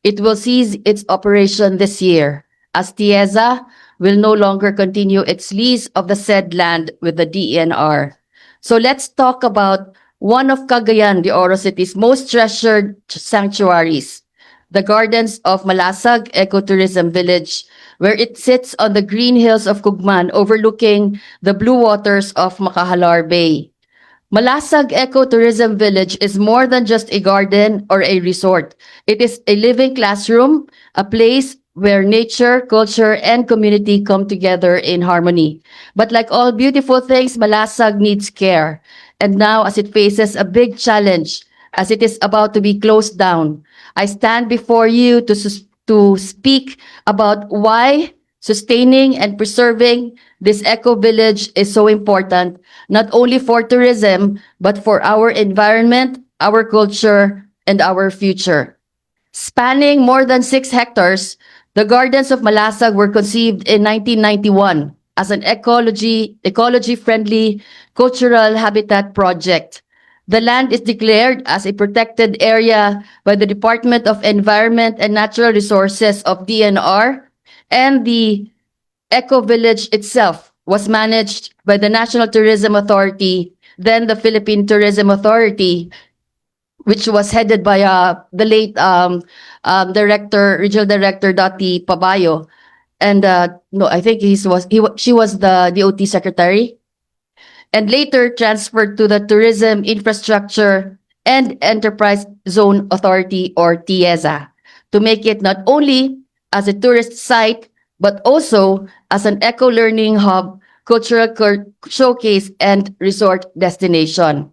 It will cease its operation this year, as TIEZA will no longer continue its lease of the said land with the DENR. So let's talk about one of Cagayan de Oro City's most treasured sanctuaries, the gardens of Malasag Ecotourism Village, where it sits on the green hills of Cugman overlooking the blue waters of Makahalar Bay. Malasag Ecotourism Village is more than just a garden or a resort. It is a living classroom, a place where nature, culture, and community come together in harmony. But like all beautiful things, Malasag needs care. And now, as it faces a big challenge, as it is about to be closed down, I stand before you to speak about why sustaining and preserving this eco village is so important, not only for tourism, but for our environment, our culture, and our future. Spanning more than 6 hectares, the Gardens of Malasag were conceived in 1991 as an ecology-friendly cultural habitat project. The land is declared as a protected area by the Department of Environment and Natural Resources of DNR, and the Eco Village itself was managed by the National Tourism Authority, then the Philippine Tourism Authority, which was headed by the late regional director Dati Pabayo, and no, I think she was the DOT secretary, and later transferred to the Tourism Infrastructure and Enterprise Zone Authority, or TIEZA, to make it not only as a tourist site but also as an eco-learning hub, cultural showcase, and resort destination.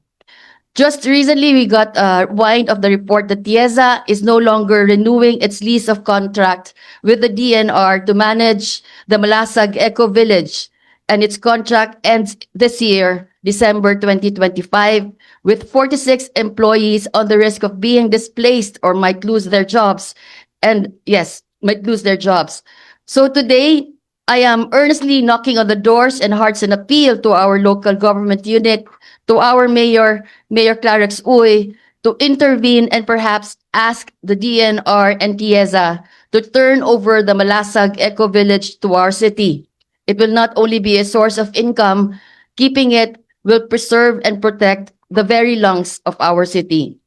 Just recently, we got wind of the report that TIEZA is no longer renewing its lease of contract with the DNR to manage the Malasag Eco Village, and its contract ends this year, December 2025, with 46 employees on the risk of being displaced or might lose their jobs. And yes, might lose their jobs. So today, I am earnestly knocking on the doors and hearts and appeal to our local government unit, to our mayor, Mayor Clarex Uy, to intervene and perhaps ask the DNR and TIEZA to turn over the Malasag Eco Village to our city. It will not only be a source of income, keeping it will preserve and protect the very lungs of our city.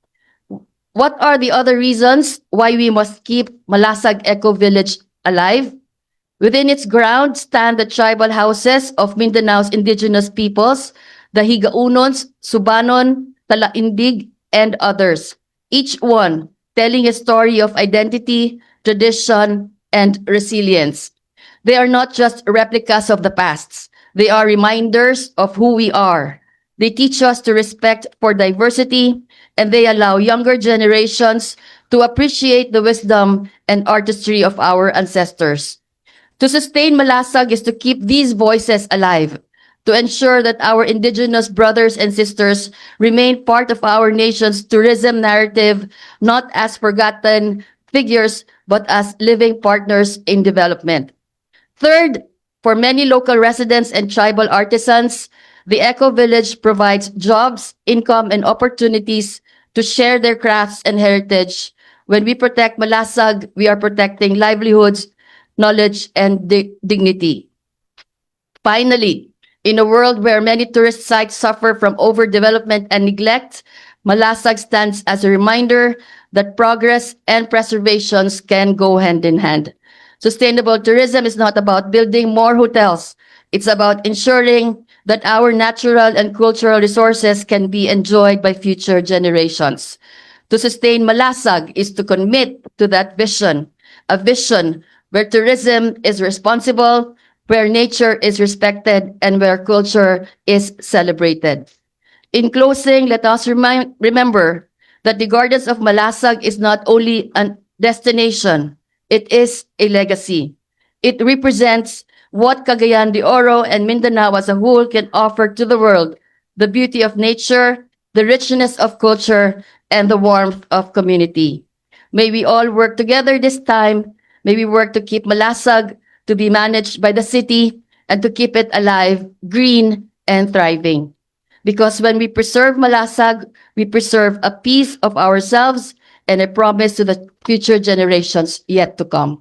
What are the other reasons why we must keep Malasag Eco Village alive? Within its grounds stand the tribal houses of Mindanao's indigenous peoples, the Higaunons, Subanon, Talaindig, and others, each one telling a story of identity, tradition, and resilience. They are not just replicas of the past. They are reminders of who we are. They teach us to respect for diversity, and they allow younger generations to appreciate the wisdom and artistry of our ancestors. To sustain Malasag is to keep these voices alive, to ensure that our indigenous brothers and sisters remain part of our nation's tourism narrative, not as forgotten figures, but as living partners in development. Third, for many local residents and tribal artisans, the Eco Village provides jobs, income, and opportunities to share their crafts and heritage. When we protect Malasag, we are protecting livelihoods, knowledge, and dignity. Finally, in a world where many tourist sites suffer from overdevelopment and neglect, Malasag stands as a reminder that progress and preservations can go hand in hand. Sustainable tourism is not about building more hotels. It's about ensuring that our natural and cultural resources can be enjoyed by future generations. To sustain Malasag is to commit to that vision, a vision where tourism is responsible, where nature is respected, and where culture is celebrated. In closing, let us remember that the Gardens of Malasag is not only a destination, it is a legacy. It represents what Cagayan de Oro and Mindanao as a whole can offer to the world: the beauty of nature, the richness of culture, and the warmth of community. May we all work together this time. May we work to keep Malasag to be managed by the city and to keep it alive, green, and thriving. Because when we preserve Malasag, we preserve a piece of ourselves and a promise to the future generations yet to come.